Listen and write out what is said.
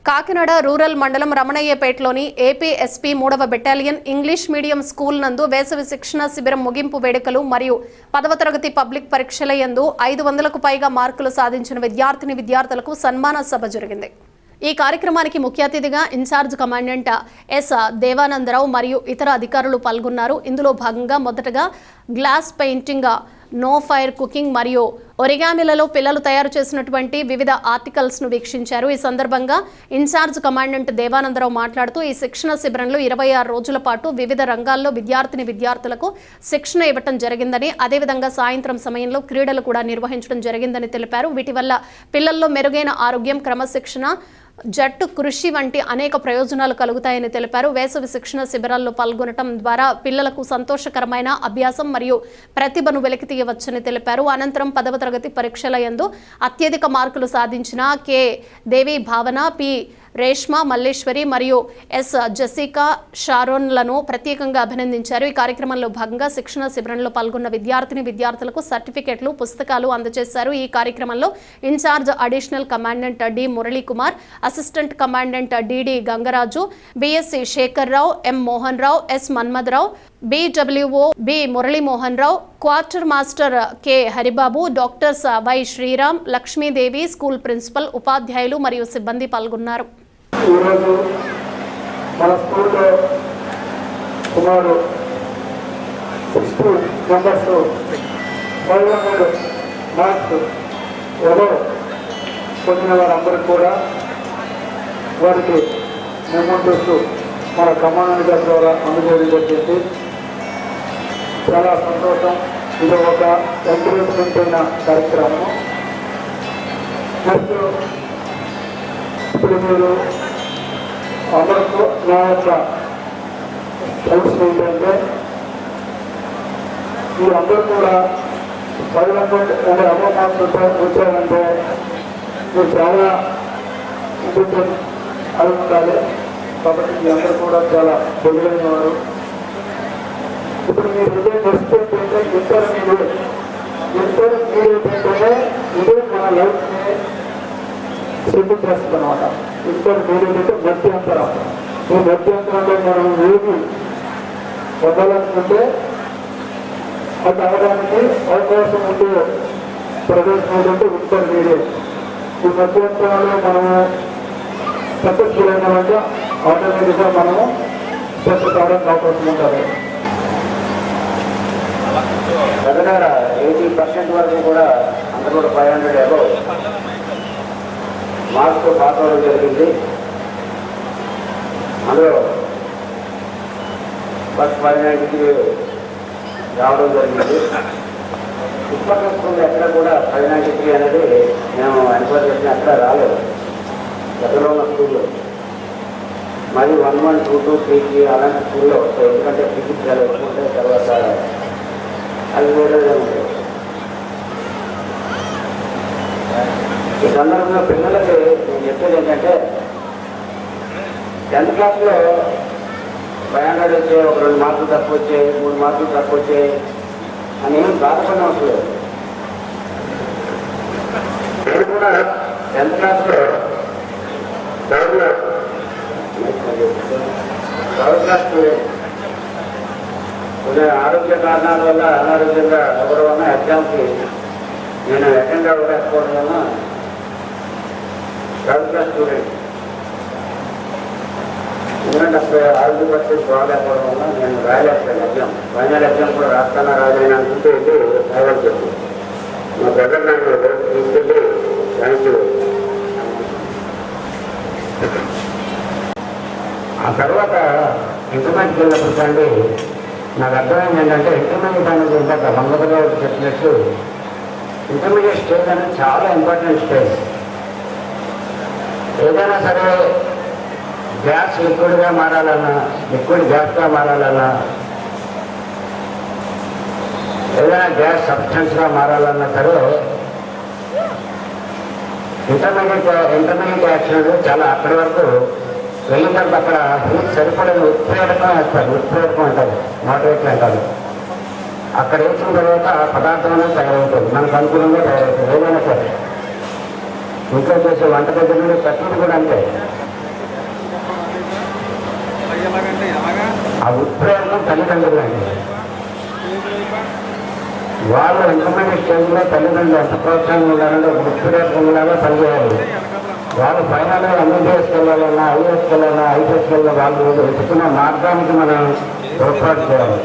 Kakinada rural మండలం రమణయ్యపేటలోని AP SP 3వ battalion English medium school నందు వేసవి శిక్షణ శిబిరం ముగింపు వేడుకలు మరియు 10వ తరగతి పబ్లిక్ పరీక్షల యందు 500కు పైగా మార్కులు సాధించిన విద్యార్థులకు సన్మాన సభ జరిగింది. ఈ కార్యక్రమానికి ముఖ్య అతిథిగా ఇన్ఛార్జ్ కమాండెంట్ ఎస్ దేవానందరావు మరియు ఇతర అధికారులు పాల్గొన్నారు. ఇందులో భాగంగా మొదటగా glass painting, no fire cooking మరియు ఒరిగామిలలో పిల్లలు తయారు చేసినటువంటి వివిధ ఆర్టికల్స్ ను వీక్షించారు. ఈ సందర్భంగా ఇన్ఛార్జ్ కమాండెంట్ దేవానందరావు మాట్లాడుతూ ఈ శిక్షణ శిబిరంలో 26 రోజుల పాటు వివిధ రంగాల్లో విద్యార్థులకు శిక్షణ ఇవ్వడం జరిగిందని, అదేవిధంగా సాయంత్రం సమయంలో క్రీడలు కూడా నిర్వహించడం జరిగిందని తెలిపారు. వీటి వల్ల పిల్లల్లో మెరుగైన ఆరోగ్యం, క్రమశిక్షణ, జట్టు కృషి వంటి అనేక ప్రయోజనాలు కలుగుతాయని తెలిపారు. వేసవి శిక్షణ శిబిరాల్లో పాల్గొనడం ద్వారా పిల్లలకు సంతోషకరమైన అభ్యాసం మరియు ప్రతిభను వెలికి తీయవచ్చని తెలిపారు. అనంతరం 10వ తరగతి పరీక్షల యందు అత్యధిక మార్కులు సాధించిన కె దేవి భావన, పి రేష్మ, మల్లేశ్వరి మరియు ఎస్ జసికా షారోన్లను ప్రత్యేకంగా అభినందించారు. ఈ కార్యక్రమంలో భాగంగా శిక్షణ శిబిరంలో పాల్గొన్న విద్యార్థులకు సర్టిఫికెట్లు, పుస్తకాలు అందజేశారు. ఈ కార్యక్రమంలో in-charge additional commandant D Muralikumar, assistant commandant DD Gangaraju, BSC Sekhar Rao, M Mohan Rao, S Manmatharao, BWO B Muralimohan Rao, quarter master K Haribabu, doctors Y Sriram, Lakshmidevi, school principal, ఉపాధ్యాయులు మరియు సిబ్బంది పాల్గొన్నారు. ఈరోజు మన స్కూల్లో సుమారు 60 మెంబర్స్ 500 మార్క్స్ ఎవరో పొందిన వారందరికీ కూడా వారికి మెమోంటోస్ మన కమాండెంట్ గారి ద్వారా అందజేయడం జరిగింది. చాలా సంతోషం. ఇది ఒక ఎంకరేజ్మెంట్ అయిన కార్యక్రమం. నెక్స్ట్ ఇప్పుడు మీరు అందరితో నా యొక్క సజెషన్ ఏంటంటే, మీరందరూ కూడా 500 అబవ్ మార్క్స్ వచ్చారంటే మీరు చాలా ఇంటెలిజెంట్ అయి ఉండాలి. కాబట్టి మీ అందరూ కూడా చాలా తెలివైన వారు. ఇప్పుడు మీరు ఇదే నెక్స్ట్ ఏంటంటే ఇంటర్మీడియట్ ఏంటంటే ఇదే మన లైఫ్ని సెటిల్ చేస్తుంది అనమాట. ఇంటర్మీడియట్ అంటే మధ్యంతరం. ఈ మధ్యంతరంలో మనం ఏమి పొందాలనుకుంటే అది అవడానికి అవకాశం ఉండే ప్రదేశం ఏంటంటే ఇంటర్మీడియట్. ఈ మధ్యంతరంలో మనము సక్సెస్ఫుల్ అయినామంటే ఆటోమేటిక్గా మనము సక్సెస్ అవడానికి అవకాశం ఉంటుంది. దగ్గర 80% వరకు కూడా అందరూ కూడా 500 అబవ్ మార్క్స్ పాస్ అవ్వడం జరిగింది. అందులో ఫస్ట్ 590కి రావడం జరిగింది. ఇప్పటి స్కూల్ ఎక్కడ కూడా 593 అనేది మేము ఎన్క్వైరీ చేసిన ఎక్కడ రాలేదు. దగ్గరలో ఉన్న స్కూల్లో మరి 1, 1, 2, 2, 3కి అలాంటి స్కూల్లో వస్తాయి. ఎందుకంటే ఫిజిక్స్ చాలా ఎక్కువ ఉంటాయి. తర్వాత అది వేరేగా ఉంటాయి. ఈ సందర్భంలో పిల్లలకి నేను చెప్పేది ఏంటంటే, 10th క్లాస్లో 500 వచ్చాయి, ఒక 2 మార్కులు తక్కువ వచ్చాయి, 3 మార్కులు తక్కువ వచ్చాయి అని ఏం బాధపడిన అవసరం లేదు. నేను కూడా 10th క్లాస్లో థర్డ్ క్లాస్ కొన్ని ఆరోగ్య కారణాల వల్ల అనారోగ్యంగా ఎవరి వల్ల ఎగ్జామ్కి నేను అటెండ్ అవ్వలేకపోవడం వల్ల థర్డ్ క్లాస్ స్టూడెంట్. ఎందుకంటే అప్పుడు ఆరోగ్య బాగాలేకపోవడం వల్ల నేను రాయలేకపోయాను ఎగ్జామ్. ఫైనల్ ఎగ్జామ్ కూడా రాస్తానా రాజైనా అనుకుంటే వెళ్ళి రాయాల్సి వచ్చింది. మా బ్రదర్ నాకు తీసుకెళ్ళి థ్యాంక్ యూ. ఆ తర్వాత ఇంటర్మీడియట్కి వెళ్ళినప్పుడు అండి నాకు అర్థమైంది ఏంటంటే, ఇంటర్మీడియట్ అనేది ఇందాక మంగళ చెప్పినట్టు ఇంటర్మీడియట్ స్టేజ్ అనేది చాలా ఇంపార్టెంట్ స్టేజ్. ఏదైనా సరే గ్యాస్ లిక్విడ్గా మారాలన్నా, లిక్విడ్ గ్యాస్గా మారాలన్నా, ఏదైనా గ్యాస్ సబ్స్టెన్స్గా మారాలన్నా సరే ఇంటర్మీడియట్ యాక్షన్ అనేది చాలా అక్కడి వరకు వెళ్ళిన తర్వాత అక్కడ హీట్ సరిపడిన ఉత్ప్రేరకం వేస్తారు. ఉత్ప్రేరకం అంటారు, మోడరేట్లు అంటారు. అక్కడ వేసిన తర్వాత పదార్థం అనేది తయారవుతుంది, మనకు అనుకూలంగా తయారవుతుంది. ఏదైనా సరే ఇంట్లో చేసే వంట దగ్గర నుండి ప్రతిదీ కూడా అంతే. ఆ ఉత్ప్రేరణ తల్లిదండ్రులు అండి. వాళ్ళు ఇంటర్మీడియట్ స్టేజ్లో తల్లిదండ్రులు ఎంత ప్రోత్సాహం ఉండాలంటే ఒక ఉత్ప్రేరకంలాగా పనిచేయాలి. వాళ్ళు ఫైనల్గా ఎంబీబీఎస్కి వెళ్ళాలన్నా, ఐఏఎస్కి వెళ్ళాలన్నా, ఐపీఎస్కి వెళ్ళాలన్నా వాళ్ళు వెతుకున్న మార్గానికి మనం ఏర్పాటు చేయాలి.